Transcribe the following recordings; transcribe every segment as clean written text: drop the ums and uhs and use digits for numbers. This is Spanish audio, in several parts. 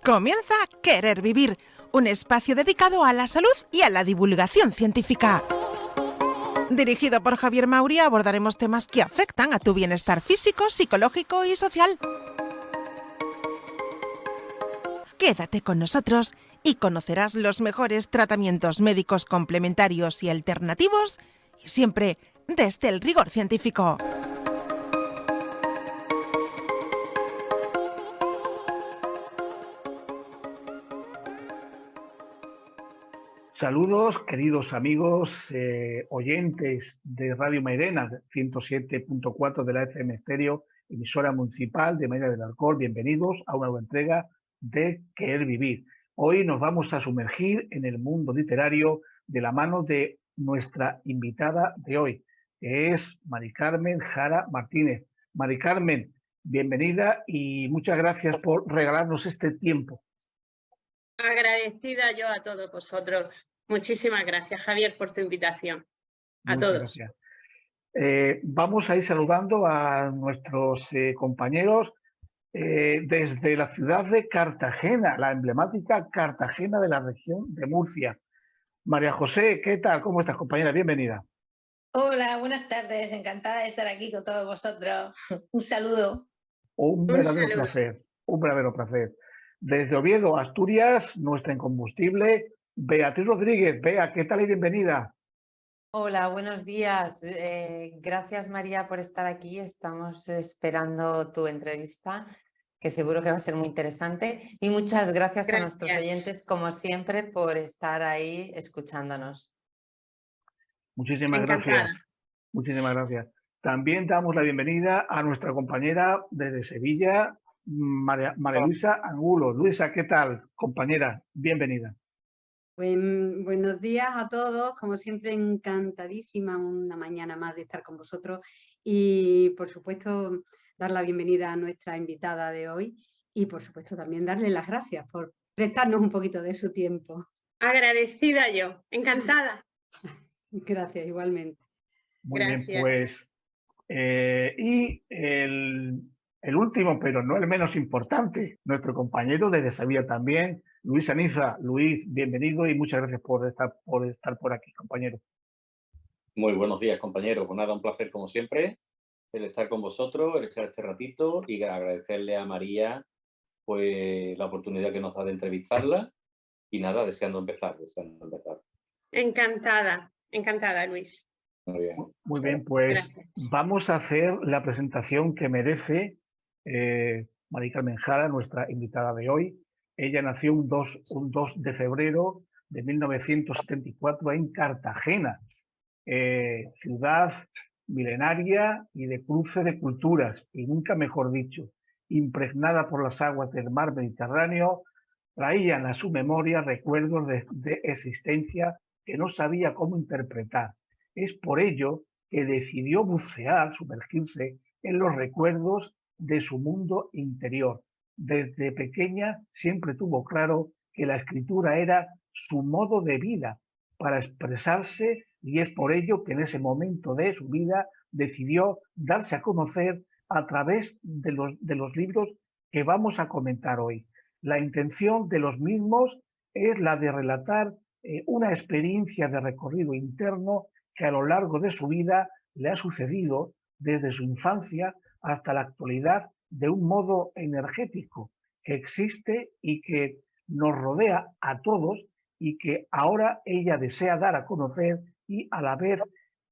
Comienza Querer Vivir, un espacio dedicado a la salud y a la divulgación científica. Dirigido por Javier Mauri, abordaremos temas que afectan a tu bienestar físico, psicológico y social. Quédate con nosotros y conocerás los mejores tratamientos médicos complementarios y alternativos, y siempre desde el rigor científico. Saludos, queridos amigos, oyentes de Radio Mairena, 107.4 de la FM Estéreo, emisora municipal de Mairena del Alcor. Bienvenidos a una nueva entrega de Querer Vivir. Hoy nos vamos a sumergir en el mundo literario de la mano de nuestra invitada de hoy, que es Mari Carmen Jara Martínez. Mari Carmen, bienvenida y muchas gracias por regalarnos este tiempo. Agradecida yo a todos vosotros. Muchísimas gracias, Javier, por tu invitación. A Muchas todos. Gracias. Vamos a ir saludando a nuestros compañeros desde la ciudad de Cartagena, la emblemática Cartagena de la región de Murcia. María José, ¿qué tal? ¿Cómo estás, compañera? Bienvenida. Hola, buenas tardes. Encantada de estar aquí con todos vosotros. Un saludo. Un verdadero saludo. placer, un verdadero placer. Desde Oviedo, Asturias, nuestra incombustible Beatriz Rodríguez. Bea, ¿qué tal y bienvenida? Hola, buenos días. Gracias, María, por estar aquí. Estamos esperando tu entrevista, que seguro que va a ser muy interesante. Y muchas gracias a nuestros oyentes, como siempre, por estar ahí escuchándonos. Muchísimas Encantada. gracias. Muchísimas gracias. También damos la bienvenida a nuestra compañera desde Sevilla, María Luisa Angulo. Luisa, ¿qué tal, compañera? Bienvenida. Buenos días a todos, como siempre encantadísima una mañana más de estar con vosotros y por supuesto dar la bienvenida a nuestra invitada de hoy y por supuesto también darle las gracias por prestarnos un poquito de su tiempo. Agradecida yo. Encantada. Gracias, igualmente. Muy Gracias. bien, pues. Y el último, pero no el menos importante, nuestro compañero desde Sevilla también, Luis Aniza. Luis, bienvenido y muchas gracias por estar por aquí, compañero. Muy buenos días, compañeros. Pues nada, un placer como siempre el estar con vosotros, el estar este ratito y agradecerle a María pues la oportunidad que nos da de entrevistarla y nada, deseando empezar. Encantada, Luis. Muy bien. Muy bien, pues Gracias. vamos a hacer la presentación que merece Mari Carmen Jara, nuestra invitada de hoy. Ella nació un 2 de febrero de 1974 en Cartagena, ciudad milenaria y de cruce de culturas, y nunca mejor dicho, impregnada por las aguas del mar Mediterráneo, traían a su memoria recuerdos de existencia que no sabía cómo interpretar. Es por ello que decidió bucear, sumergirse en los recuerdos de su mundo interior. Desde pequeña siempre tuvo claro que la escritura era su modo de vida para expresarse y es por ello que en ese momento de su vida decidió darse a conocer a través de los libros que vamos a comentar hoy. La intención de los mismos es la de relatar una experiencia de recorrido interno que a lo largo de su vida le ha sucedido desde su infancia hasta la actualidad de un modo energético que existe y que nos rodea a todos y que ahora ella desea dar a conocer y a la vez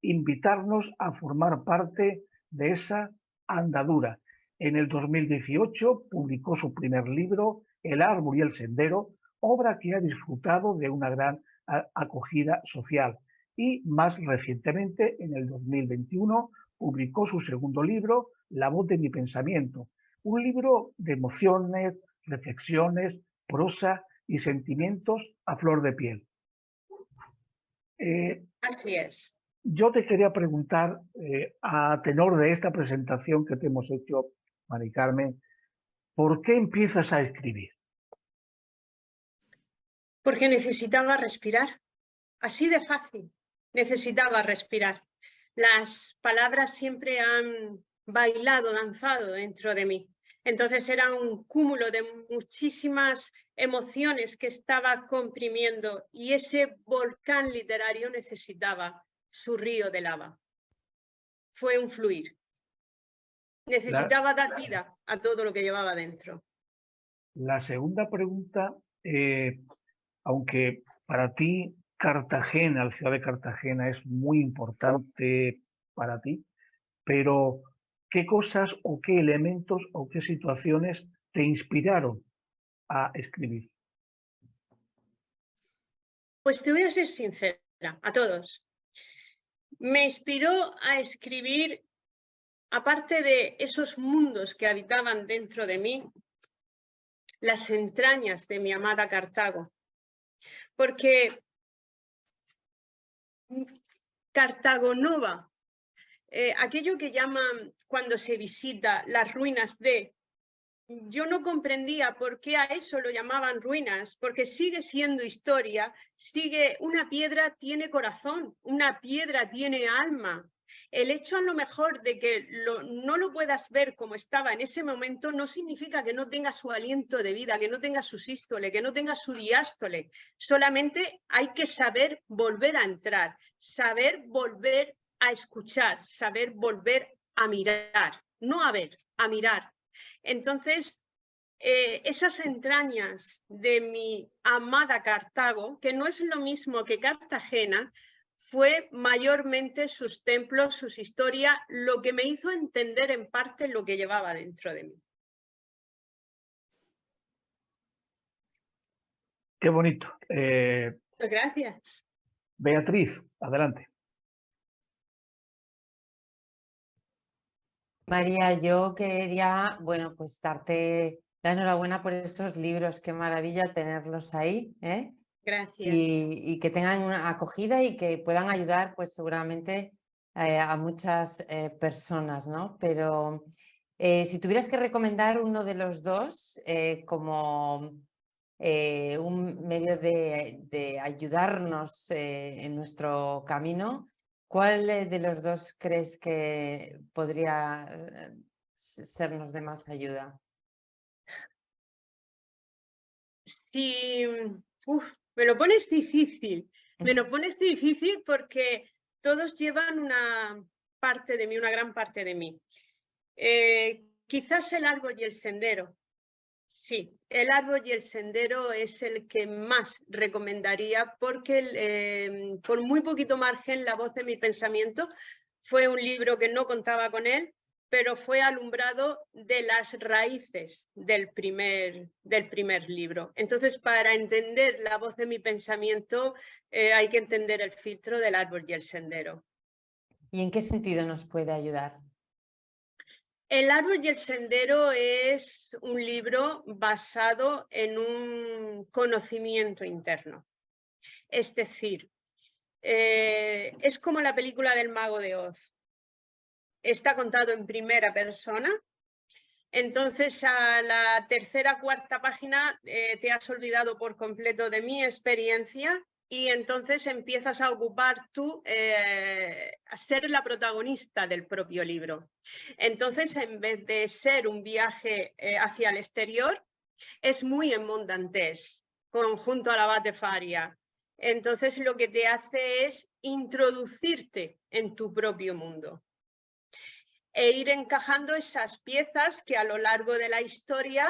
invitarnos a formar parte de esa andadura. En el 2018 publicó su primer libro, El árbol y el sendero, obra que ha disfrutado de una gran acogida social. Y más recientemente, en el 2021, publicó su segundo libro, La voz de mi pensamiento, un libro de emociones, reflexiones, prosa y sentimientos a flor de piel. Así es. Yo te quería preguntar, a tenor de esta presentación que te hemos hecho, Mari Carmen, ¿por qué empiezas a escribir? Porque necesitaba respirar, así de fácil, necesitaba respirar. Las palabras siempre han bailado, danzado dentro de mí. Entonces era un cúmulo de muchísimas emociones que estaba comprimiendo y ese volcán literario necesitaba su río de lava. Fue un fluir. Necesitaba dar vida a todo lo que llevaba dentro. La segunda pregunta, aunque para ti Cartagena, la ciudad de Cartagena es muy importante para ti, pero ¿qué cosas o qué elementos o qué situaciones te inspiraron a escribir? Pues te voy a ser sincera a todos. Me inspiró a escribir, aparte de esos mundos que habitaban dentro de mí, las entrañas de mi amada Cartago. Porque Cartago Nova, aquello que llaman cuando se visita las ruinas de... Yo no comprendía por qué a eso lo llamaban ruinas, porque sigue siendo historia, una piedra tiene corazón, una piedra tiene alma. El hecho a lo mejor de que no lo puedas ver como estaba en ese momento no significa que no tenga su aliento de vida, que no tenga su sístole, que no tenga su diástole. Solamente hay que saber volver a entrar, saber volver a escuchar, saber volver a mirar, no a ver, a mirar. Entonces, esas entrañas de mi amada Cartago, que no es lo mismo que Cartagena, fue mayormente sus templos, sus historias, lo que me hizo entender en parte lo que llevaba dentro de mí. Qué bonito. Gracias. Beatriz, adelante. María, yo quería, bueno, pues darte la enhorabuena por esos libros, qué maravilla tenerlos ahí, ¿eh? Gracias. Y que tengan una acogida y que puedan ayudar, pues seguramente a muchas personas, ¿no? Pero si tuvieras que recomendar uno de los dos como un medio de ayudarnos en nuestro camino, ¿cuál de los dos crees que podría sernos de más ayuda? Sí, me lo pones difícil. Me lo pones difícil porque todos llevan una parte de mí, una gran parte de mí. Quizás el árbol y el sendero. Sí, el árbol y el sendero es el que más recomendaría porque por muy poquito margen La voz de mi pensamiento fue un libro que no contaba con él, pero fue alumbrado de las raíces del primer libro. Entonces, para entender La voz de mi pensamiento hay que entender el filtro del árbol y el sendero. ¿Y en qué sentido nos puede ayudar? El árbol y el sendero es un libro basado en un conocimiento interno. Es decir, es como la película del Mago de Oz. Está contado en primera persona. Entonces, a la tercera o cuarta página te has olvidado por completo de mi experiencia y entonces empiezas a ocupar tú, a ser la protagonista del propio libro. Entonces, en vez de ser un viaje hacia el exterior, es muy en Mondantés, junto a la Abate Faria. Entonces, lo que te hace es introducirte en tu propio mundo e ir encajando esas piezas que a lo largo de la historia,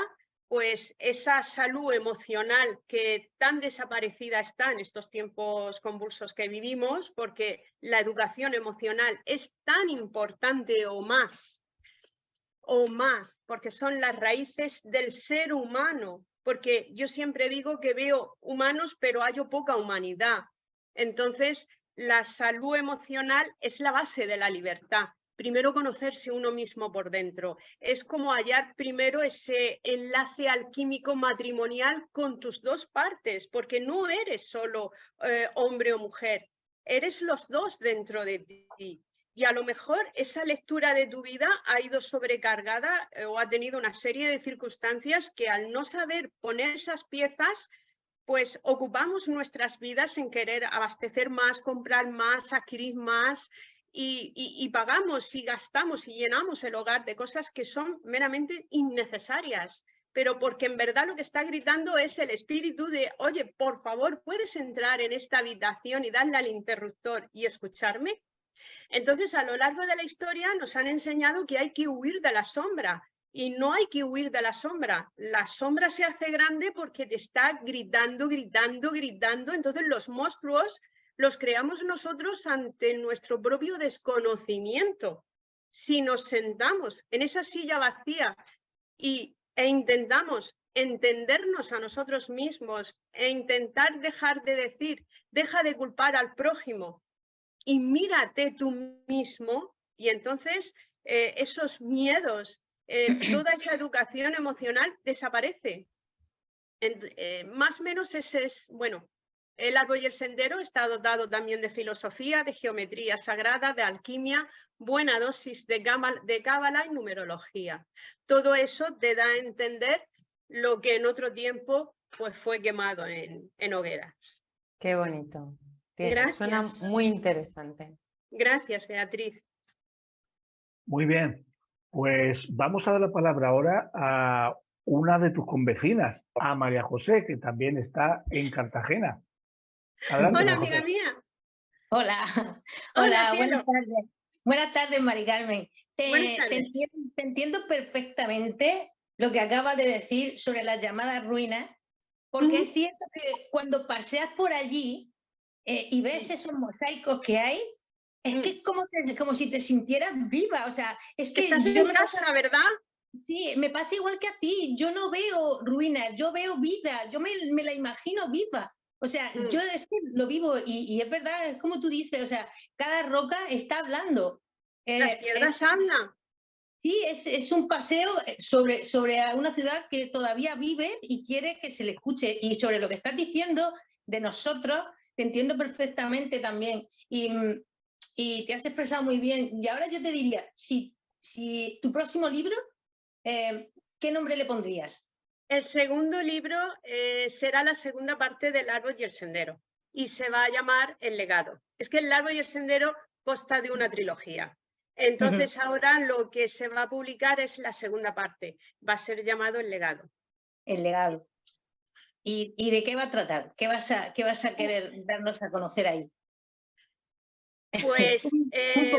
pues esa salud emocional que tan desaparecida está en estos tiempos convulsos que vivimos, porque la educación emocional es tan importante o más, porque son las raíces del ser humano, porque yo siempre digo que veo humanos, pero hallo poca humanidad. Entonces, la salud emocional es la base de la libertad. Primero conocerse uno mismo por dentro. Es como hallar primero ese enlace alquímico matrimonial con tus dos partes, porque no eres solo hombre o mujer, eres los dos dentro de ti. Y a lo mejor esa lectura de tu vida ha ido sobrecargada o ha tenido una serie de circunstancias que al no saber poner esas piezas, pues ocupamos nuestras vidas en querer abastecer más, comprar más, adquirir más y pagamos y gastamos y llenamos el hogar de cosas que son meramente innecesarias, pero porque en verdad lo que está gritando es el espíritu de, oye, por favor, ¿puedes entrar en esta habitación y darle al interruptor y escucharme? Entonces, a lo largo de la historia nos han enseñado que hay que huir de la sombra. Y no hay que huir de la sombra. La sombra se hace grande porque te está gritando, gritando, gritando. Entonces los monstruos los creamos nosotros ante nuestro propio desconocimiento. Si nos sentamos en esa silla vacía e intentamos entendernos a nosotros mismos e intentar dejar de decir, deja de culpar al prójimo y mírate tú mismo, y entonces esos miedos, toda esa educación emocional desaparece. Más o menos ese es, bueno, El árbol y el sendero está dotado también de filosofía, de geometría sagrada, de alquimia, buena dosis de cábala y numerología. Todo eso te da a entender lo que en otro tiempo pues, fue quemado en hogueras. Qué bonito. Gracias. Suena muy interesante. Gracias, Beatriz. Muy bien, pues vamos a dar la palabra ahora a una de tus convecinas, a María José, que también está en Cartagena. Adelante, Hola, María amiga José. mía. Hola, Hola, buenas tardes. Buenas tardes, Mari Carmen. Buenas tardes. Te entiendo perfectamente lo que acabas de decir sobre las llamadas ruinas, porque es cierto que cuando paseas por allí y ves esos mosaicos que hay, es que es como si te sintieras viva. O sea, es que estás en casa, ¿verdad? Sí, me pasa igual que a ti. Yo no veo ruinas, yo veo vida, yo me la imagino viva. O sea, yo es que lo vivo y es verdad, es como tú dices, o sea, cada roca está hablando. Las piedras hablan. Sí, es un paseo sobre una ciudad que todavía vive y quiere que se le escuche. Y sobre lo que estás diciendo de nosotros, te entiendo perfectamente también. Y te has expresado muy bien. Y ahora yo te diría, si tu próximo libro, ¿qué nombre le pondrías? El segundo libro será la segunda parte del árbol y el sendero y se va a llamar El legado. Es que el árbol y el sendero consta de una trilogía. Entonces ahora lo que se va a publicar es la segunda parte. Va a ser llamado El legado. El legado. ¿Y de qué va a tratar? ¿Qué vas a querer darnos a conocer ahí? Pues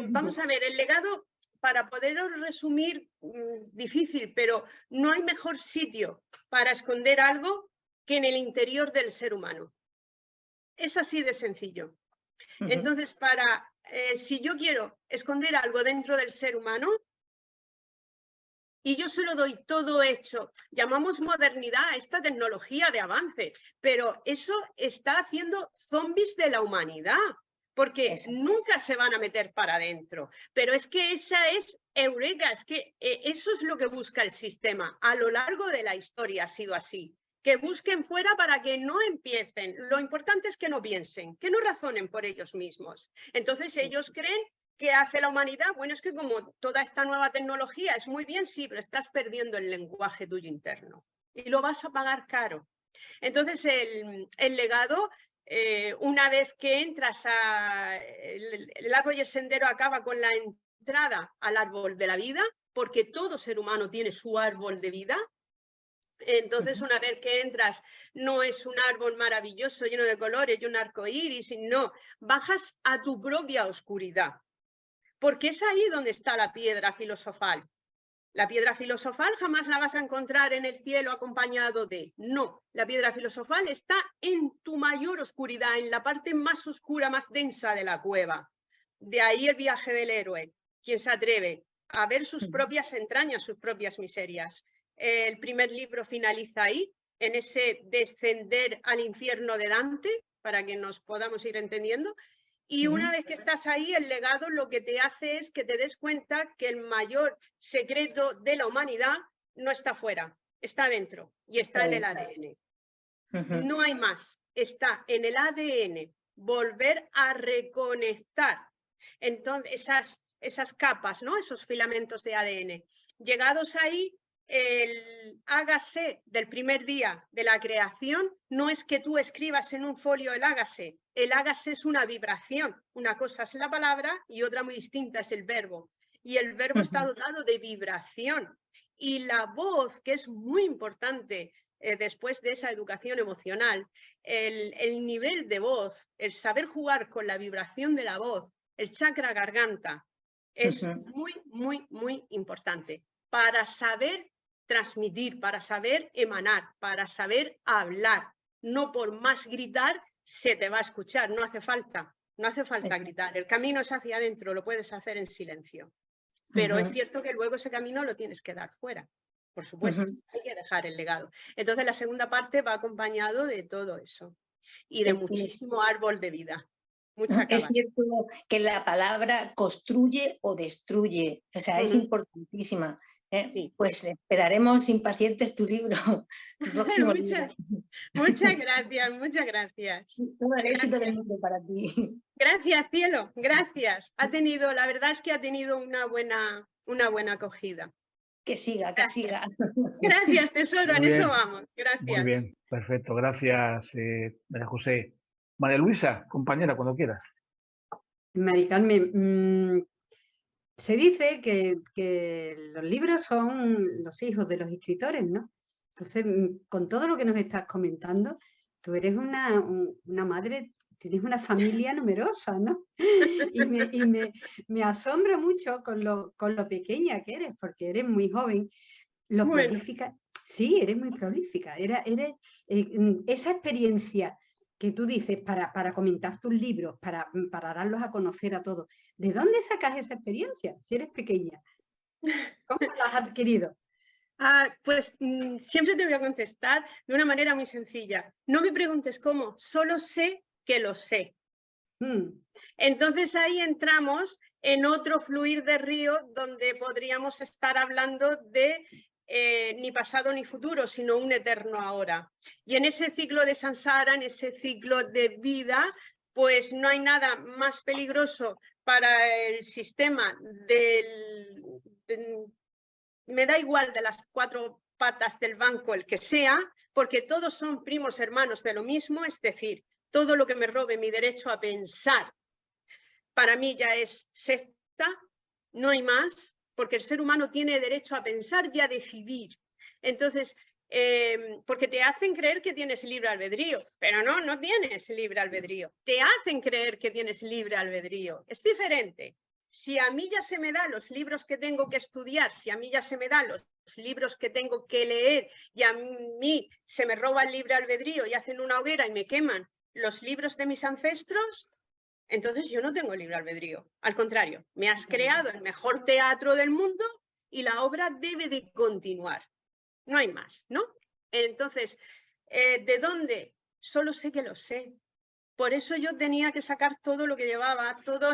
vamos a ver, el legado, para poderos resumir, difícil, pero no hay mejor sitio para esconder algo que en el interior del ser humano. Es así de sencillo. Entonces, si yo quiero esconder algo dentro del ser humano y yo se lo doy todo hecho, llamamos modernidad a esta tecnología de avance, pero eso está haciendo zombies de la humanidad. Porque nunca se van a meter para adentro. Pero es que esa es eureka, es que eso es lo que busca el sistema. A lo largo de la historia ha sido así. Que busquen fuera para que no empiecen. Lo importante es que no piensen, que no razonen por ellos mismos. Entonces ellos creen que hace la humanidad. Bueno, es que como toda esta nueva tecnología es muy bien, sí, pero estás perdiendo el lenguaje tuyo interno. Y lo vas a pagar caro. Entonces el legado... una vez que entras el árbol y el sendero acaba con la entrada al árbol de la vida, porque todo ser humano tiene su árbol de vida. Entonces, una vez que entras, no es un árbol maravilloso, lleno de colores y un arco iris, no, bajas a tu propia oscuridad, porque es ahí donde está la piedra filosofal. La piedra filosofal jamás la vas a encontrar en el cielo acompañado de... No, la piedra filosofal está en tu mayor oscuridad, en la parte más oscura, más densa de la cueva. De ahí el viaje del héroe, quien se atreve a ver sus propias entrañas, sus propias miserias. El primer libro finaliza ahí, en ese descender al infierno de Dante, para que nos podamos ir entendiendo. Y una vez que estás ahí, el legado lo que te hace es que te des cuenta que el mayor secreto de la humanidad no está fuera, está dentro y está en el ADN. No hay más, está en el ADN. Volver a reconectar entonces esas capas, ¿no? Esos filamentos de ADN. Llegados ahí, el hágase del primer día de la creación no es que tú escribas en un folio el hágase es una vibración. Una cosa es la palabra y otra muy distinta es el verbo. Y el verbo está dotado de vibración. Y la voz, que es muy importante después de esa educación emocional, el nivel de voz, el saber jugar con la vibración de la voz, el chakra garganta, es muy, muy, muy importante para saber transmitir, para saber emanar, para saber hablar. No por más gritar se te va a escuchar, no hace falta gritar. El camino es hacia adentro, lo puedes hacer en silencio. Pero es cierto que luego ese camino lo tienes que dar fuera, por supuesto, hay que dejar el legado. Entonces la segunda parte va acompañado de todo eso y de muchísimo árbol de vida. Es cierto que la palabra construye o destruye, o sea, es importantísima. Sí. Pues esperaremos impacientes tu libro, tu próximo libro. Muchas gracias, muchas gracias. Todo el éxito del mundo para ti. Gracias, cielo, gracias. La verdad es que ha tenido una buena acogida. Que siga, que siga. Gracias, tesoro, en eso vamos. Gracias. Muy bien, perfecto. Gracias, María José. María Luisa, compañera, cuando quieras. Mari Carmen, se dice que los libros son los hijos de los escritores, ¿no? Entonces, con todo lo que nos estás comentando, tú eres una madre, tienes una familia numerosa, ¿no? Y me asombra mucho con lo pequeña que eres, porque eres muy joven, prolífica. Sí, eres muy prolífica. Eres esa experiencia que tú dices para comentar tus libros, para darlos a conocer a todos. ¿De dónde sacas esa experiencia si eres pequeña? ¿Cómo la has adquirido? Pues siempre te voy a contestar de una manera muy sencilla. No me preguntes cómo, solo sé que lo sé. Entonces ahí entramos en otro fluir de río donde podríamos estar hablando de ni pasado ni futuro, sino un eterno ahora. Y en ese ciclo de samsara, en ese ciclo de vida, pues no hay nada más peligroso para el sistema me da igual de las 4 patas del banco el que sea, porque todos son primos hermanos de lo mismo, es decir, todo lo que me robe mi derecho a pensar, para mí ya es secta, no hay más, porque el ser humano tiene derecho a pensar y a decidir. Entonces, porque te hacen creer que tienes libre albedrío, pero no tienes libre albedrío. Te hacen creer que tienes libre albedrío. Es diferente. Si a mí ya se me dan los libros que tengo que estudiar, si a mí ya se me dan los libros que tengo que leer y a mí se me roba el libre albedrío y hacen una hoguera y me queman los libros de mis ancestros, entonces yo no tengo libre albedrío. Al contrario, me has creado el mejor teatro del mundo y la obra debe de continuar. No hay más, ¿no? Entonces, ¿de dónde? Solo sé que lo sé. Por eso yo tenía que sacar todo lo que llevaba, todo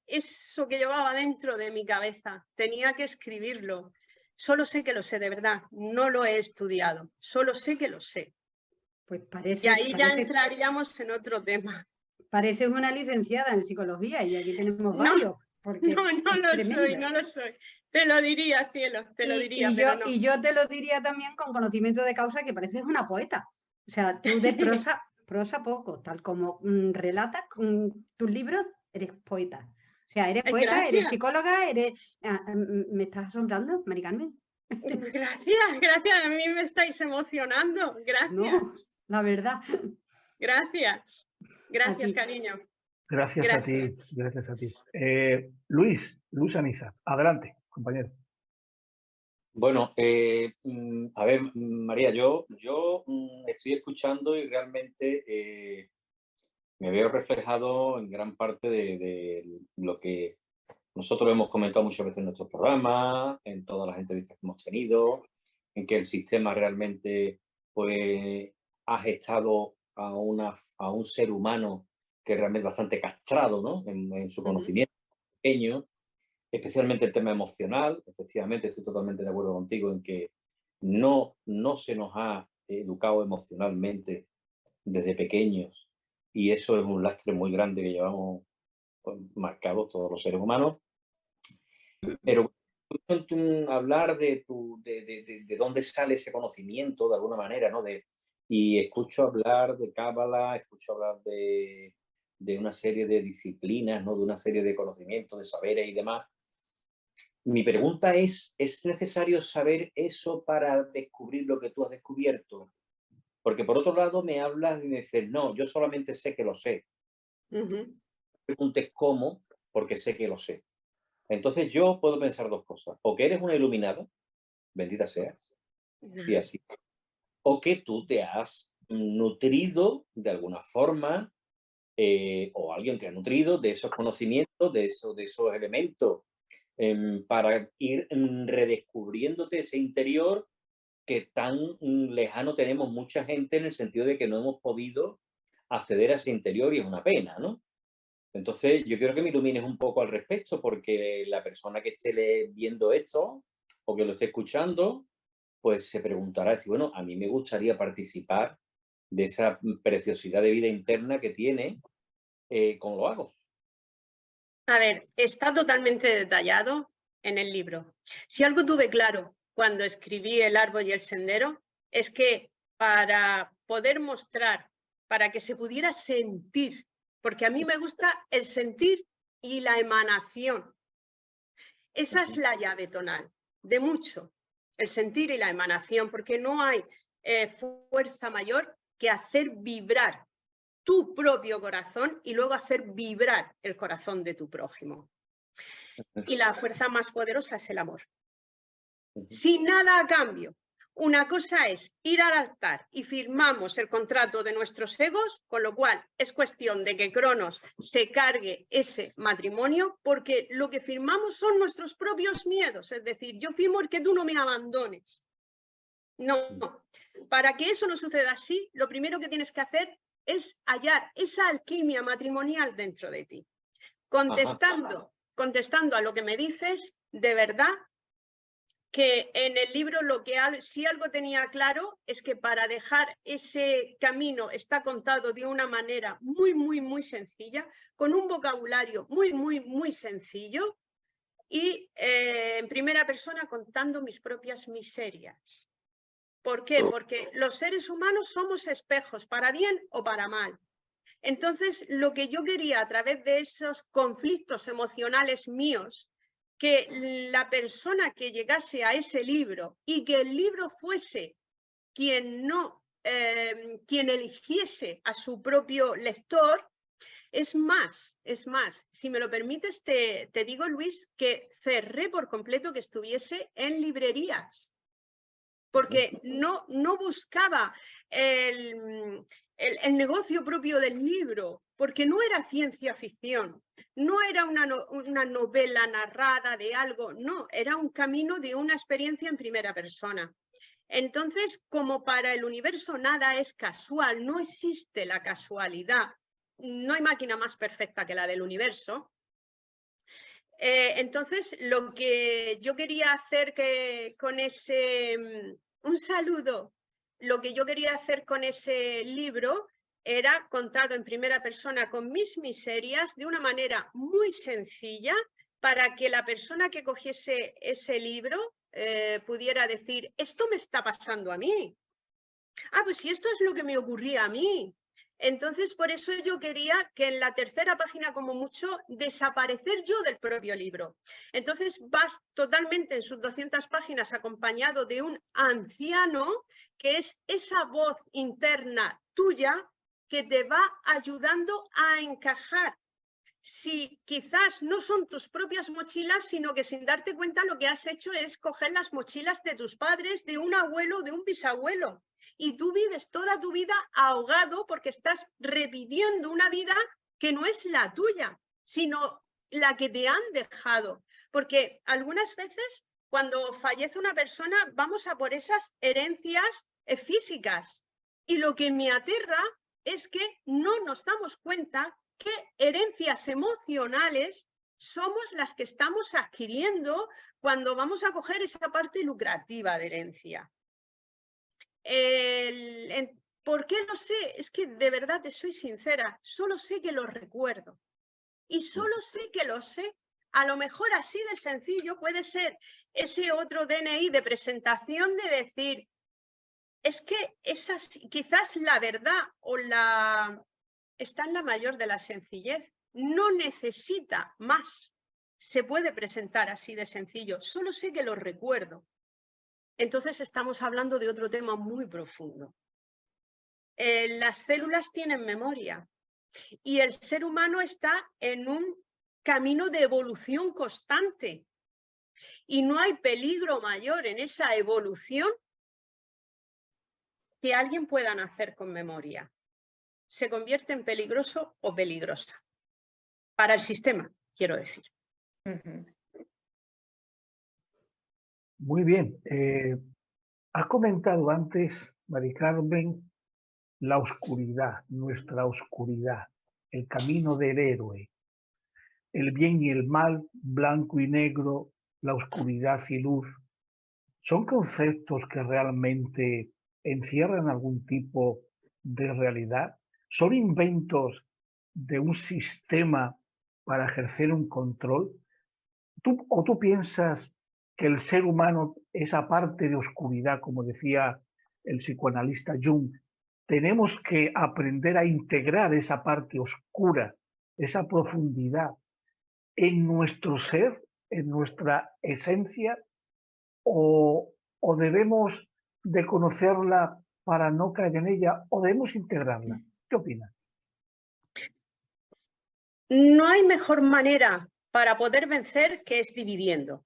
eso que llevaba dentro de mi cabeza. Tenía que escribirlo. Solo sé que lo sé, de verdad. No lo he estudiado. Solo sé que lo sé. Pues parece, y ahí ya entraríamos en otro tema. Pareces una licenciada en psicología y aquí tenemos varios. Porque no lo soy. Te lo diría, cielo, te lo diría. Y yo te lo diría también con conocimiento de causa que pareces una poeta. O sea, tú de prosa poco, tal como relatas con tus libros, eres poeta. O sea, eres poeta, gracias. Eres psicóloga, ¿me estás asombrando, Mari Carmen? Gracias, a mí me estáis emocionando, gracias. No, la verdad. Gracias, cariño. Gracias a ti, gracias a ti. Luis Aniza, adelante, compañero. Bueno, a ver, María, yo estoy escuchando y realmente me veo reflejado en gran parte de lo que nosotros hemos comentado muchas veces en nuestros programas, en todas las entrevistas que hemos tenido, en que el sistema realmente pues, ha gestado a un ser humano que es realmente bastante castrado, ¿no? en su conocimiento pequeño, especialmente el tema emocional. Efectivamente, estoy totalmente de acuerdo contigo en que no se nos ha educado emocionalmente desde pequeños y eso es un lastre muy grande que llevamos marcados todos los seres humanos. Pero hablar de dónde sale ese conocimiento, de alguna manera, ¿no? Y escucho hablar de Cábala, escucho hablar de una serie de disciplinas, ¿no? De una serie de conocimientos, de saberes y demás. Mi pregunta ¿es necesario saber eso para descubrir lo que tú has descubierto? Porque por otro lado me hablas y me dices, no, yo solamente sé que lo sé. Preguntes cómo, porque sé que lo sé. Entonces yo puedo pensar dos cosas. O que eres una iluminada, bendita seas, y así. O que tú te has nutrido de alguna forma, o alguien te ha nutrido de esos conocimientos, de esos elementos, para ir redescubriéndote ese interior que tan lejano tenemos mucha gente, en el sentido de que no hemos podido acceder a ese interior y es una pena, ¿no? Entonces, yo quiero que me ilumines un poco al respecto, porque la persona que esté viendo esto o que lo esté escuchando, pues se preguntará, decir, bueno, a mí me gustaría participar de esa preciosidad de vida interna que tiene, ¿cómo lo hago? A ver, está totalmente detallado en el libro. Si algo tuve claro cuando escribí El árbol y el sendero, es que para poder mostrar, para que se pudiera sentir, porque a mí me gusta el sentir y la emanación. Esa es la llave tonal de mucho, el sentir y la emanación, porque no hay fuerza mayor que hacer vibrar tu propio corazón y luego hacer vibrar el corazón de tu prójimo. Y la fuerza más poderosa es el amor. Sin nada a cambio. Una cosa es ir al altar y firmamos el contrato de nuestros egos, con lo cual es cuestión de que Cronos se cargue ese matrimonio, porque lo que firmamos son nuestros propios miedos. Es decir, yo firmo el que tú no me abandones. No. Para que eso no suceda así, lo primero que tienes que hacer es hallar esa alquimia matrimonial dentro de ti. Contestando a lo que me dices, de verdad que en el libro si algo tenía claro es que para dejar ese camino está contado de una manera muy, muy, muy sencilla, con un vocabulario muy, muy, muy sencillo y en primera persona contando mis propias miserias. ¿Por qué? Porque los seres humanos somos espejos, para bien o para mal. Entonces, lo que yo quería a través de esos conflictos emocionales míos, que la persona que llegase a ese libro y que el libro fuese quien eligiese a su propio lector, es más, si me lo permites, te digo, Luis, que cerré por completo que estuviese en librerías, porque no buscaba el negocio propio del libro, porque no era ciencia ficción, no era una novela narrada de algo, no, era un camino de una experiencia en primera persona. Entonces, como para el universo nada es casual, no existe la casualidad, no hay máquina más perfecta que la del universo. Entonces, lo que yo quería hacer con ese... Un saludo. Lo que yo quería hacer con ese libro era contado en primera persona con mis miserias de una manera muy sencilla para que la persona que cogiese ese libro pudiera decir, esto me está pasando a mí. Ah, pues si esto es lo que me ocurría a mí. Entonces, por eso yo quería que en la tercera página, como mucho, desaparecer yo del propio libro. Entonces, vas totalmente en sus 200 páginas acompañado de un anciano, que es esa voz interna tuya que te va ayudando a encajar. Si quizás no son tus propias mochilas, sino que sin darte cuenta lo que has hecho es coger las mochilas de tus padres, de un abuelo, de un bisabuelo. Y tú vives toda tu vida ahogado porque estás repitiendo una vida que no es la tuya, sino la que te han dejado. Porque algunas veces cuando fallece una persona vamos a por esas herencias físicas. Y lo que me aterra es que no nos damos cuenta qué herencias emocionales somos las que estamos adquiriendo cuando vamos a coger esa parte lucrativa de herencia. ¿Por qué lo sé? Es que de verdad te soy sincera, solo sé que lo recuerdo. Y solo sé que lo sé A lo mejor así de sencillo puede ser ese otro DNI de presentación de decir, es que quizás la verdad está en la mayor de la sencillez. No necesita más. Se puede presentar así de sencillo. Solo sé que lo recuerdo. Entonces estamos hablando de otro tema muy profundo. Las células tienen memoria y el ser humano está en un camino de evolución constante. Y no hay peligro mayor en esa evolución que alguien pueda nacer con memoria. Se convierte en peligroso o peligrosa. Para el sistema, quiero decir. Muy bien. Ha comentado antes, Mari Carmen, la oscuridad, nuestra oscuridad, el camino del héroe, el bien y el mal, blanco y negro, la oscuridad y luz. ¿Son conceptos que realmente encierran algún tipo de realidad? ¿Son inventos de un sistema para ejercer un control? ¿O tú piensas que el ser humano, esa parte de oscuridad, como decía el psicoanalista Jung, tenemos que aprender a integrar esa parte oscura, esa profundidad en nuestro ser, en nuestra esencia, o debemos de conocerla para no caer en ella, o debemos integrarla? ¿Qué opinas? No hay mejor manera para poder vencer que es dividiendo.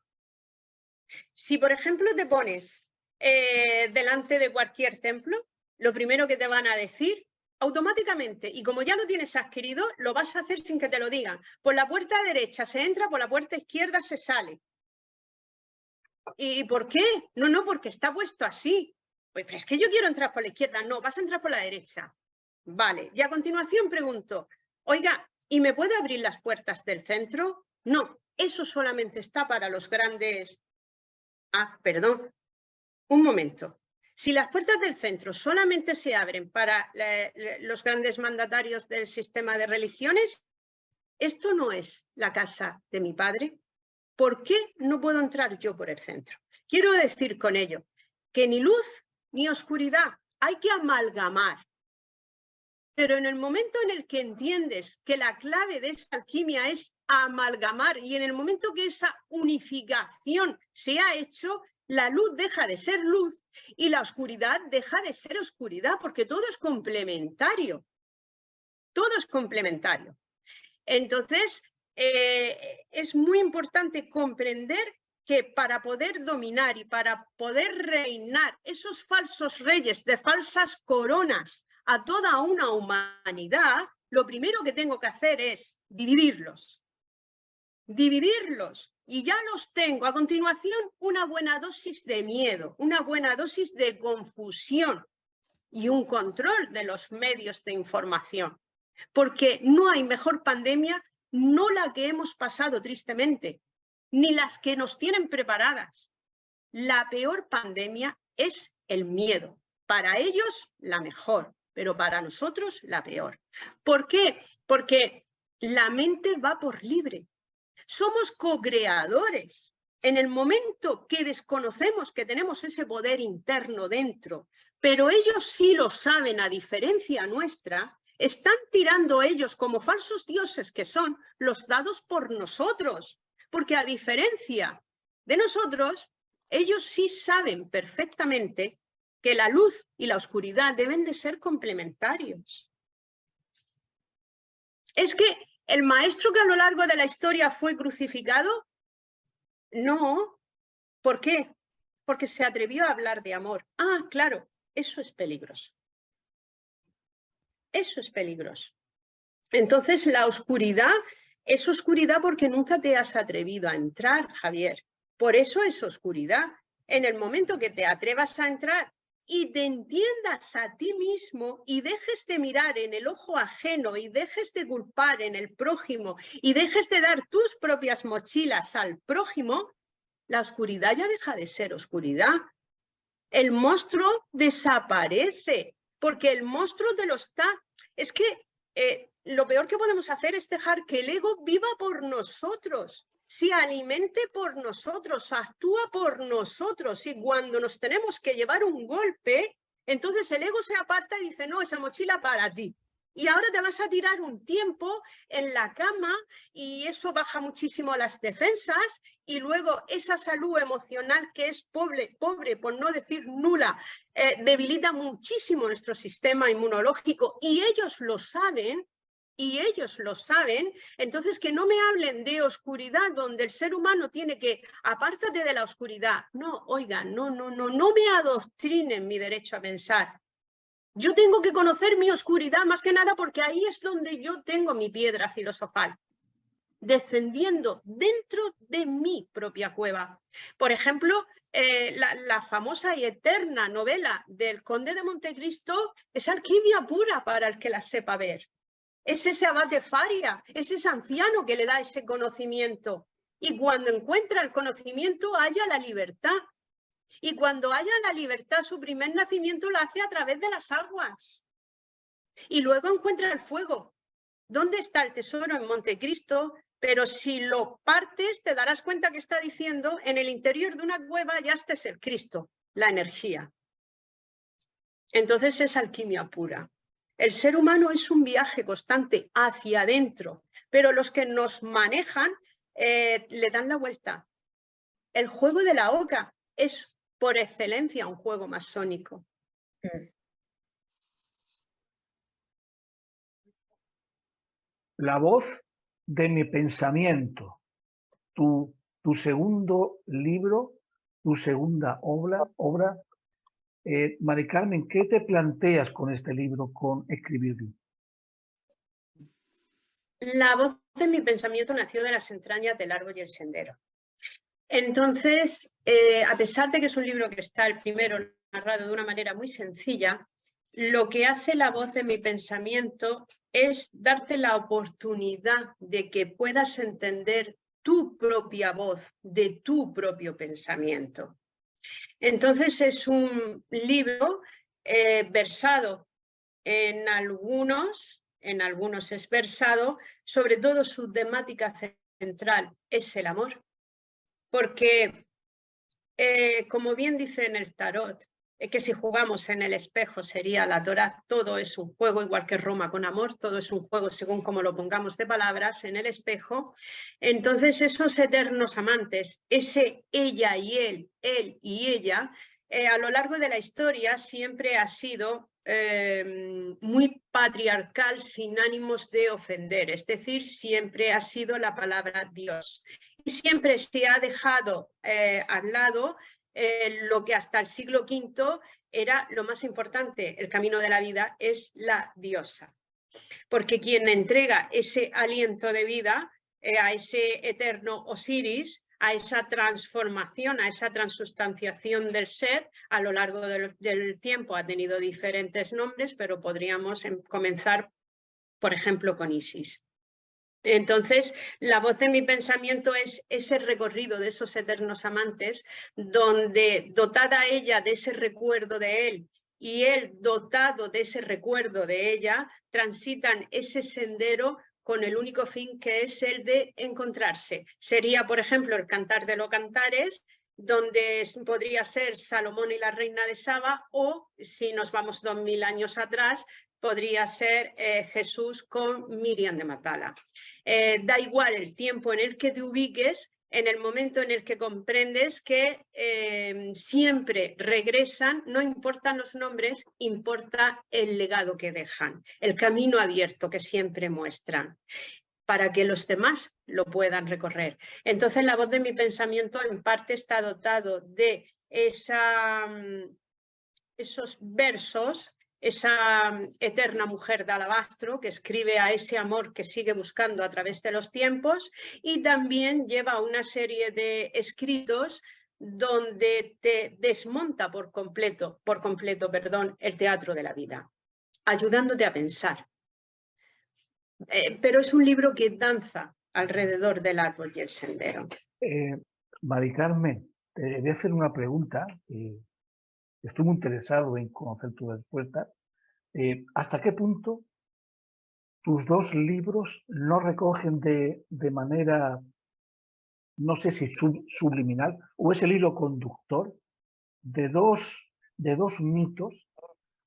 Si, por ejemplo, te pones delante de cualquier templo, lo primero que te van a decir automáticamente, y como ya lo tienes adquirido, lo vas a hacer sin que te lo digan. Por la puerta derecha se entra, por la puerta izquierda se sale. ¿Y por qué? No, porque está puesto así. Pues, pero es que yo quiero entrar por la izquierda. No, vas a entrar por la derecha. Vale, y a continuación pregunto, oiga, ¿y me puede abrir las puertas del centro? No, eso solamente está para los grandes... Ah, perdón, un momento. Si las puertas del centro solamente se abren para los grandes mandatarios del sistema de religiones, ¿esto no es la casa de mi padre? ¿Por qué no puedo entrar yo por el centro? Quiero decir con ello que ni luz ni oscuridad, hay que amalgamar. Pero en el momento en el que entiendes que la clave de esa alquimia es amalgamar y en el momento que esa unificación se ha hecho, la luz deja de ser luz y la oscuridad deja de ser oscuridad, porque todo es complementario. Todo es complementario. Entonces, es muy importante comprender que para poder dominar y para poder reinar esos falsos reyes de falsas coronas a toda una humanidad, lo primero que tengo que hacer es dividirlos. Dividirlos. Y ya los tengo. A continuación, una buena dosis de miedo, una buena dosis de confusión y un control de los medios de información. Porque no hay mejor pandemia, no la que hemos pasado tristemente, ni las que nos tienen preparadas. La peor pandemia es el miedo. Para ellos, la mejor, pero para nosotros, la peor. ¿Por qué? Porque la mente va por libre. Somos co-creadores. En el momento que desconocemos que tenemos ese poder interno dentro, pero ellos sí lo saben a diferencia nuestra, están tirando ellos como falsos dioses que son los dados por nosotros, porque a diferencia de nosotros, ellos sí saben perfectamente que la luz y la oscuridad deben de ser complementarios. ¿Es que el maestro que a lo largo de la historia fue crucificado? No. ¿Por qué? Porque se atrevió a hablar de amor. Ah, claro, eso es peligroso. Eso es peligroso. Entonces, la oscuridad es oscuridad porque nunca te has atrevido a entrar, Javier. Por eso es oscuridad. En el momento que te atrevas a entrar y te entiendas a ti mismo y dejes de mirar en el ojo ajeno y dejes de culpar en el prójimo y dejes de dar tus propias mochilas al prójimo, la oscuridad ya deja de ser oscuridad. El monstruo desaparece porque el monstruo te lo está... Es que lo peor que podemos hacer es dejar que el ego viva por nosotros. se alimente por nosotros, actúa por nosotros, y cuando nos tenemos que llevar un golpe, entonces el ego se aparta y dice, no, esa mochila para ti. Y ahora te vas a tirar un tiempo en la cama y eso baja muchísimo las defensas, y luego esa salud emocional que es pobre por no decir nula, debilita muchísimo nuestro sistema inmunológico, y ellos lo saben. Entonces que no me hablen de oscuridad, donde el ser humano tiene que, apártate de la oscuridad. No, oigan, no me adoctrinen mi derecho a pensar. Yo tengo que conocer mi oscuridad más que nada, porque ahí es donde yo tengo mi piedra filosofal, descendiendo dentro de mi propia cueva. Por ejemplo, la famosa y eterna novela del Conde de Montecristo es alquimia pura para el que la sepa ver. Es ese abate Faria, es ese anciano que le da ese conocimiento. Y cuando encuentra el conocimiento, halla la libertad. Y cuando haya la libertad, su primer nacimiento lo hace a través de las aguas. Y luego encuentra el fuego. ¿Dónde está el tesoro? En Montecristo. Pero si lo partes, te darás cuenta que está diciendo, en el interior de una cueva ya está el Cristo, la energía. Entonces es alquimia pura. El ser humano es un viaje constante hacia adentro, pero los que nos manejan le dan la vuelta. El juego de la oca es por excelencia un juego masónico. La voz de mi pensamiento, tu segundo libro, tu segunda obra. Mari Carmen, ¿qué te planteas con este libro, con escribirlo? La voz de mi pensamiento nació de las entrañas del árbol y el sendero. Entonces, a pesar de que es un libro que está el primero narrado de una manera muy sencilla, lo que hace la voz de mi pensamiento es darte la oportunidad de que puedas entender tu propia voz de tu propio pensamiento. Entonces es un libro versado en algunos es versado, sobre todo su temática central es el amor, porque como bien dice en el tarot, que si jugamos en el espejo sería la Torá, todo es un juego, igual que Roma con amor, todo es un juego según como lo pongamos de palabras en el espejo. Entonces esos eternos amantes, ese ella y él y ella, a lo largo de la historia siempre ha sido muy patriarcal, sin ánimos de ofender, es decir, siempre ha sido la palabra Dios. Y siempre se ha dejado al lado lo que hasta el siglo V era lo más importante, el camino de la vida, es la diosa. Porque quien entrega ese aliento de vida a ese eterno Osiris, a esa transformación, a esa transustanciación del ser, a lo largo del tiempo ha tenido diferentes nombres, pero podríamos comenzar, por ejemplo, con Isis. Entonces, la voz de mi pensamiento es ese recorrido de esos eternos amantes, donde dotada ella de ese recuerdo de él y él dotado de ese recuerdo de ella, transitan ese sendero con el único fin que es el de encontrarse. Sería, por ejemplo, el Cantar de los Cantares, donde podría ser Salomón y la reina de Saba, o si nos vamos 2000 años atrás, podría ser Jesús con Miriam de Matala. Da igual el tiempo en el que te ubiques, en el momento en el que comprendes que siempre regresan, no importan los nombres, importa el legado que dejan, el camino abierto que siempre muestran, para que los demás lo puedan recorrer. Entonces la voz de mi pensamiento en parte está dotado de esos versos, esa eterna mujer de alabastro que escribe a ese amor que sigue buscando a través de los tiempos, y también lleva una serie de escritos donde te desmonta por completo, el teatro de la vida, ayudándote a pensar. Pero es un libro que danza alrededor del árbol y el sendero. Mari Carmen, te voy a hacer una pregunta. Estoy muy interesado en conocer tu respuesta. ¿Hasta qué punto tus dos libros no recogen de manera no sé si subliminal, o es el hilo conductor de dos mitos.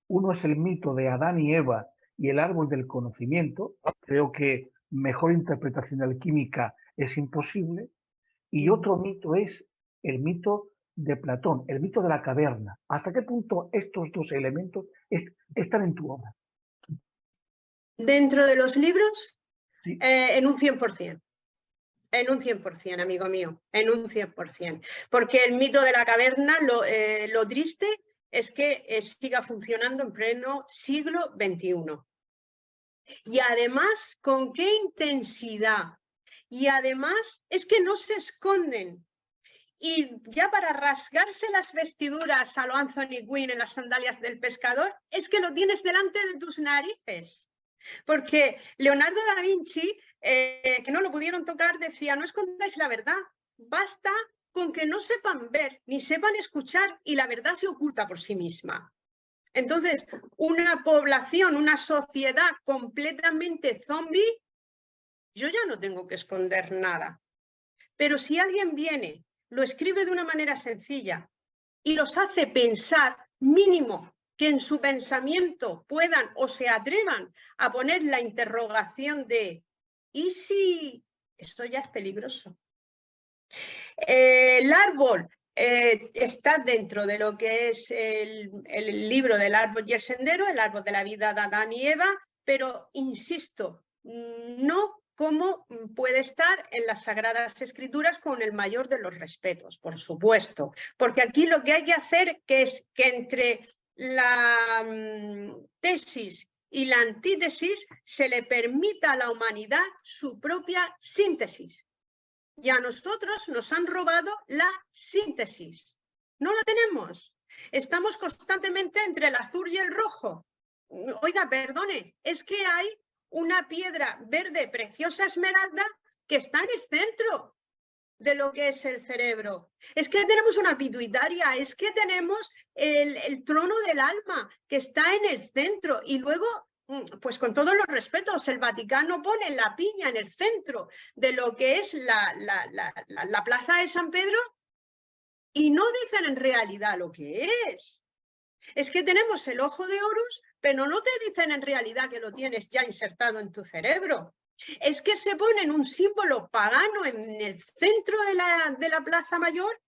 Uno es el mito de Adán y Eva y el árbol del conocimiento. Creo que mejor interpretación alquímica es imposible. Y otro mito es el mito de Platón, el mito de la caverna. ¿Hasta qué punto estos dos elementos están en tu obra? Dentro de los libros, Sí. En un 100%. En un 100%, amigo mío, en un 100%. Porque el mito de la caverna, lo triste es que siga funcionando en pleno siglo XXI. Y además, ¿con qué intensidad? Y además, es que no se esconden. Y ya para rasgarse las vestiduras a lo Anthony Quinn en las sandalias del pescador, es que lo tienes delante de tus narices. Porque Leonardo da Vinci, que no lo pudieron tocar, decía, no escondáis la verdad, basta con que no sepan ver ni sepan escuchar y la verdad se oculta por sí misma. Entonces, una población, una sociedad completamente zombie, yo ya no tengo que esconder nada. Pero si alguien viene, lo escribe de una manera sencilla y los hace pensar, mínimo, que en su pensamiento puedan o se atrevan a poner la interrogación de ¿y si esto ya es peligroso? El árbol está dentro de lo que es el libro del árbol y el sendero, el árbol de la vida de Adán y Eva, pero insisto, no como puede estar en las Sagradas Escrituras con el mayor de los respetos, por supuesto, porque aquí lo que hay que hacer es que entre la tesis y la antítesis se le permita a la humanidad su propia síntesis. Y a nosotros nos han robado la síntesis. No la tenemos. Estamos constantemente entre el azul y el rojo. Oiga, perdone, es que hay una piedra verde preciosa esmeralda que está en el centro de lo que es el cerebro. Es que tenemos una pituitaria, es que tenemos el trono del alma que está en el centro y luego, pues con todos los respetos, el Vaticano pone la piña en el centro de lo que es la plaza de San Pedro y no dicen en realidad lo que es. Es que tenemos el ojo de Horus, pero no te dicen en realidad que lo tienes ya insertado en tu cerebro. Es que se ponen un símbolo pagano en el centro de la Plaza Mayor,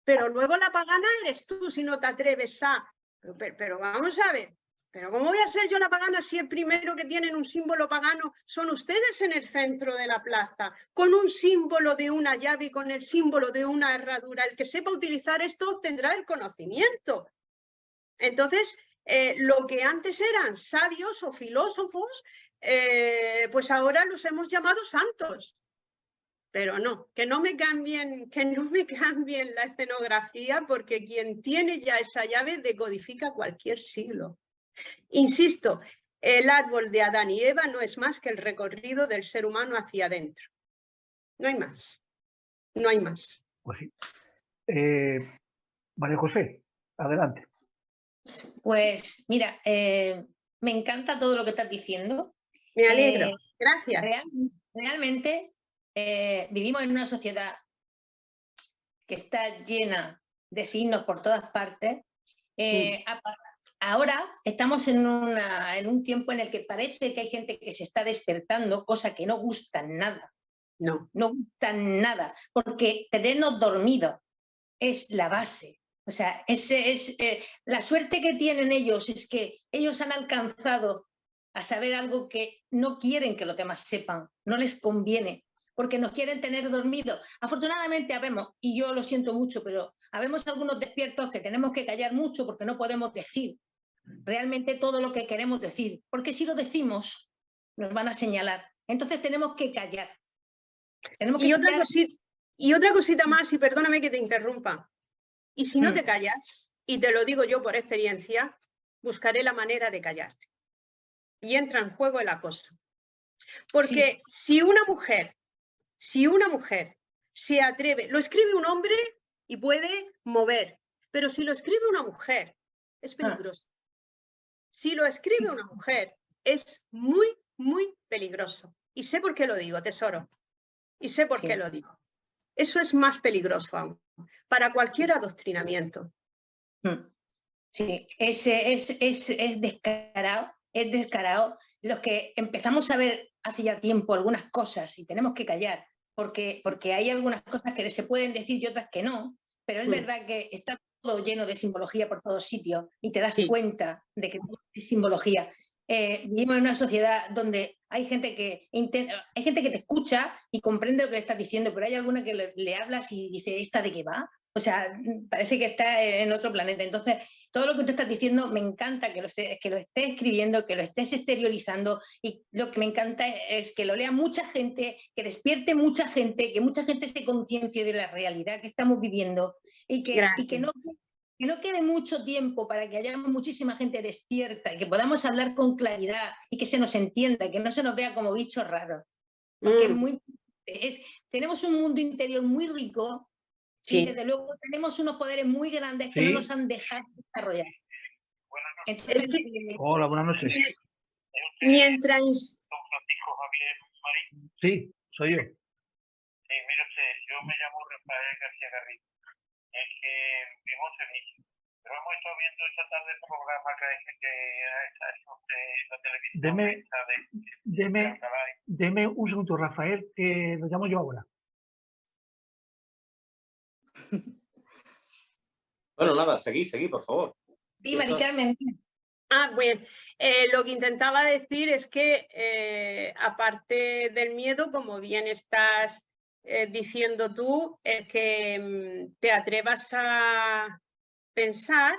pero luego la pagana eres tú si no te atreves a... Pero vamos a ver, ¿pero cómo voy a ser yo la pagana si el primero que tienen un símbolo pagano son ustedes en el centro de la plaza, con un símbolo de una llave y con el símbolo de una herradura? El que sepa utilizar esto tendrá el conocimiento. Entonces, lo que antes eran sabios o filósofos, pues ahora los hemos llamado santos. Pero no, que no me cambien la escenografía, porque quien tiene ya esa llave decodifica cualquier siglo. Insisto, el árbol de Adán y Eva no es más que el recorrido del ser humano hacia adentro. No hay más. No hay más. Pues sí. María José, adelante. Pues mira, me encanta todo lo que estás diciendo. Me alegro. Gracias. Realmente vivimos en una sociedad que está llena de signos por todas partes. Ahora estamos en un tiempo en el que parece que hay gente que se está despertando, cosa que no gusta nada. No gusta nada, porque tenernos dormidos es la base. O sea, la suerte que tienen ellos es que ellos han alcanzado a saber algo que no quieren que los demás sepan, no les conviene, porque nos quieren tener dormidos. Afortunadamente habemos, y yo lo siento mucho, pero habemos algunos despiertos que tenemos que callar mucho porque no podemos decir realmente todo lo que queremos decir, porque si lo decimos nos van a señalar. Entonces tenemos que callar. Y otra cosita más, y perdóname que te interrumpa. Y si no te callas, y te lo digo yo por experiencia, buscaré la manera de callarte. Y entra en juego el acoso. Porque si una mujer se atreve, lo escribe un hombre y puede mover, pero si lo escribe una mujer, es peligroso. Si lo escribe una mujer, es muy, muy peligroso. Y sé por qué lo digo, tesoro. Y sé por qué lo digo. Eso es más peligroso aún, para cualquier adoctrinamiento. Sí, es descarado, es descarado. Los que empezamos a ver hace ya tiempo algunas cosas y tenemos que callar, porque hay algunas cosas que se pueden decir y otras que no, pero es verdad que está todo lleno de simbología por todos sitios y te das cuenta de que todo es simbología. Vivimos en una sociedad donde hay gente que te escucha y comprende lo que le estás diciendo, pero hay alguna que le hablas y dice, ¿esta de qué va? O sea, parece que está en otro planeta. Entonces, todo lo que tú estás diciendo me encanta que lo estés escribiendo, que lo estés exteriorizando, y lo que me encanta es que lo lea mucha gente, que despierte mucha gente, que mucha gente se conciencie de la realidad que estamos viviendo y que no quede mucho tiempo para que haya muchísima gente despierta y que podamos hablar con claridad y que se nos entienda, que no se nos vea como bichos raros. Porque tenemos un mundo interior muy rico. Sí. Y desde luego tenemos unos poderes muy grandes que no nos han dejado desarrollar. Entonces, hola, buenas noches. Mientras... Don Francisco Javier Marín. Sí, soy yo. Sí, mire usted, yo me llamo Rafael García Garrido. Es que vivo en Sevilla. Pero hemos estado viendo esta tarde el programa que ha hecho usted en la televisión. Deme un segundo, Rafael, que lo llamo yo ahora. Bueno, nada, seguí, por favor. Sí, Mari Carmen. Bueno, lo que intentaba decir es que, aparte del miedo, como bien estás diciendo tú, el que te atrevas a pensar,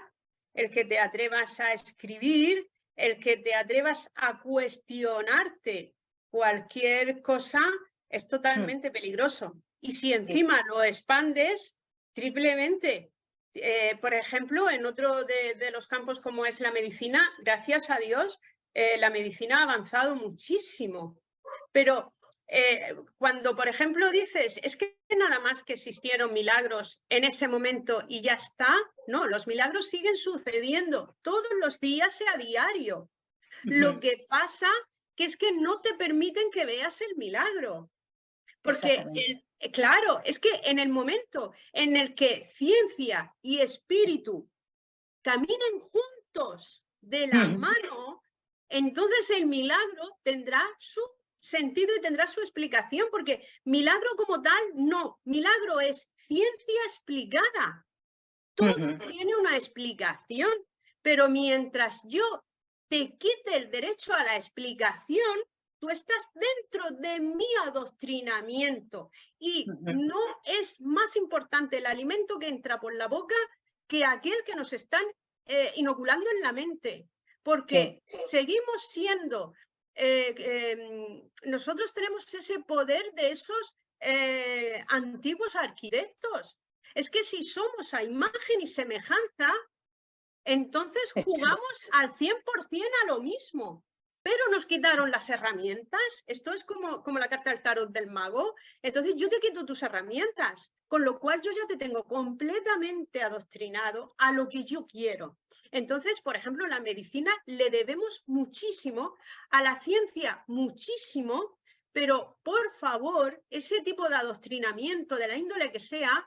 el que te atrevas a escribir, el que te atrevas a cuestionarte cualquier cosa, es totalmente peligroso. Y si encima lo expandes, triplemente. Por ejemplo, en otro de los campos como es la medicina, gracias a Dios, la medicina ha avanzado muchísimo. Pero cuando, por ejemplo, dices, es que nada más que existieron milagros en ese momento y ya está, no, los milagros siguen sucediendo todos los días y a diario. Lo que pasa que es que no te permiten que veas el milagro. Porque, claro, es que en el momento en el que ciencia y espíritu caminen juntos de la mano, entonces el milagro tendrá su sentido y tendrá su explicación, porque milagro como tal, no. Milagro es ciencia explicada. Todo tiene una explicación, pero mientras yo te quite el derecho a la explicación, tú estás dentro de mi adoctrinamiento y no es más importante el alimento que entra por la boca que aquel que nos están inoculando en la mente, porque seguimos siendo, nosotros tenemos ese poder de esos antiguos arquitectos. Es que si somos a imagen y semejanza, entonces jugamos al 100% a lo mismo. Pero nos quitaron las herramientas. Esto es como la carta del tarot del mago. Entonces yo te quito tus herramientas, con lo cual yo ya te tengo completamente adoctrinado a lo que yo quiero. Entonces, por ejemplo, en la medicina le debemos muchísimo, a la ciencia muchísimo, pero por favor, ese tipo de adoctrinamiento, de la índole que sea,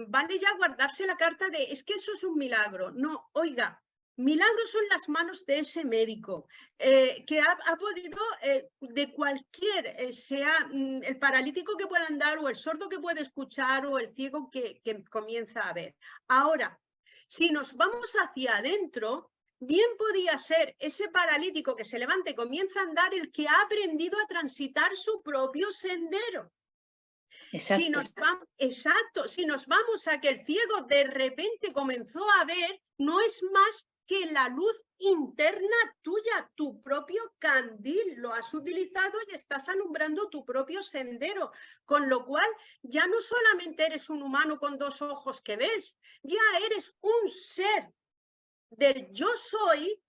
vale ya guardarse la carta de es que eso es un milagro. No, oiga. Milagros son las manos de ese médico que ha podido, de cualquier, sea el paralítico que pueda andar o el sordo que puede escuchar o el ciego que comienza a ver. Ahora, si nos vamos hacia adentro, bien podía ser ese paralítico que se levanta y comienza a andar el que ha aprendido a transitar su propio sendero. Exacto. Si nos vamos a que el ciego de repente comenzó a ver, no es más que la luz interna tuya, tu propio candil, lo has utilizado y estás alumbrando tu propio sendero, con lo cual ya no solamente eres un humano con dos ojos que ves, ya eres un ser del yo soy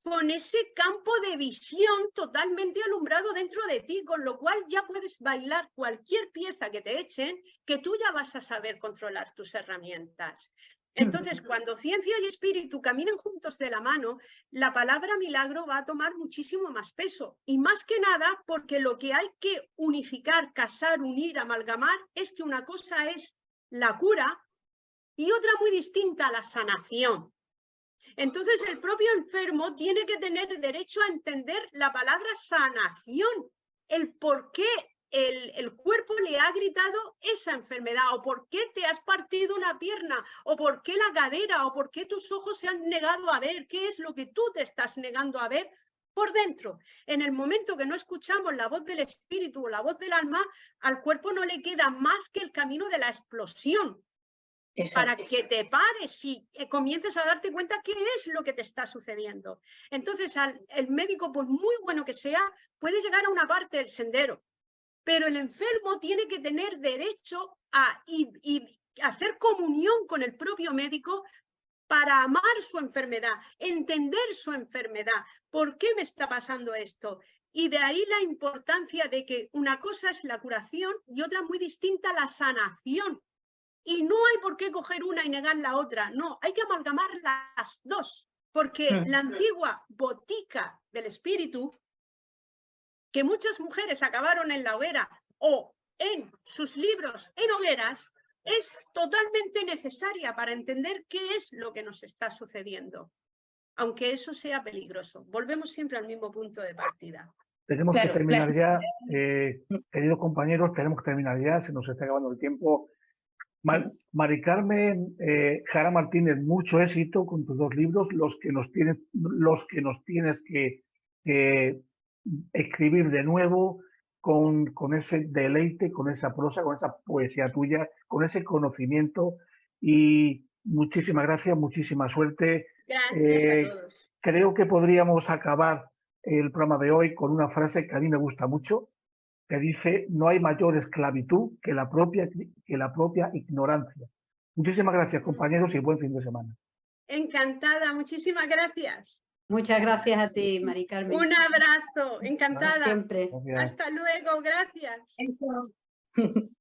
con ese campo de visión totalmente alumbrado dentro de ti, con lo cual ya puedes bailar cualquier pieza que te echen, que tú ya vas a saber controlar tus herramientas. Entonces, cuando ciencia y espíritu caminan juntos de la mano, la palabra milagro va a tomar muchísimo más peso. Y más que nada porque lo que hay que unificar, casar, unir, amalgamar, es que una cosa es la cura y otra muy distinta, la sanación. Entonces, el propio enfermo tiene que tener derecho a entender la palabra sanación, el por qué el cuerpo le ha gritado esa enfermedad, o por qué te has partido una pierna, o por qué la cadera, o por qué tus ojos se han negado a ver, qué es lo que tú te estás negando a ver por dentro. En el momento que no escuchamos la voz del espíritu o la voz del alma, al cuerpo no le queda más que el camino de la explosión. Para que te pares y comiences a darte cuenta qué es lo que te está sucediendo. Entonces, el médico, por muy bueno que sea, puede llegar a una parte del sendero, pero el enfermo tiene que tener derecho a hacer comunión con el propio médico para amar su enfermedad, entender su enfermedad. ¿Por qué me está pasando esto? Y de ahí la importancia de que una cosa es la curación y otra muy distinta la sanación. Y no hay por qué coger una y negar la otra, no, hay que amalgamar las dos, porque la antigua botica del espíritu, que muchas mujeres acabaron en la hoguera o en sus libros en hogueras, es totalmente necesaria para entender qué es lo que nos está sucediendo, aunque eso sea peligroso. Volvemos siempre al mismo punto de partida. Tenemos que terminar ya, queridos compañeros, tenemos que terminar ya, se nos está acabando el tiempo. Mari Carmen, Jara Martínez, mucho éxito con tus dos libros, los que nos tienes que escribir de nuevo con ese deleite, con esa prosa, con esa poesía tuya, con ese conocimiento, y muchísimas gracias, muchísima suerte. Gracias a todos. Creo que podríamos acabar el programa de hoy con una frase que a mí me gusta mucho, que dice: no hay mayor esclavitud que la propia ignorancia. Muchísimas gracias, compañeros, y buen fin de semana. Encantada, muchísimas gracias. Muchas gracias a ti, Mari Carmen. Un abrazo, encantada. Siempre. Gracias. Hasta luego, gracias.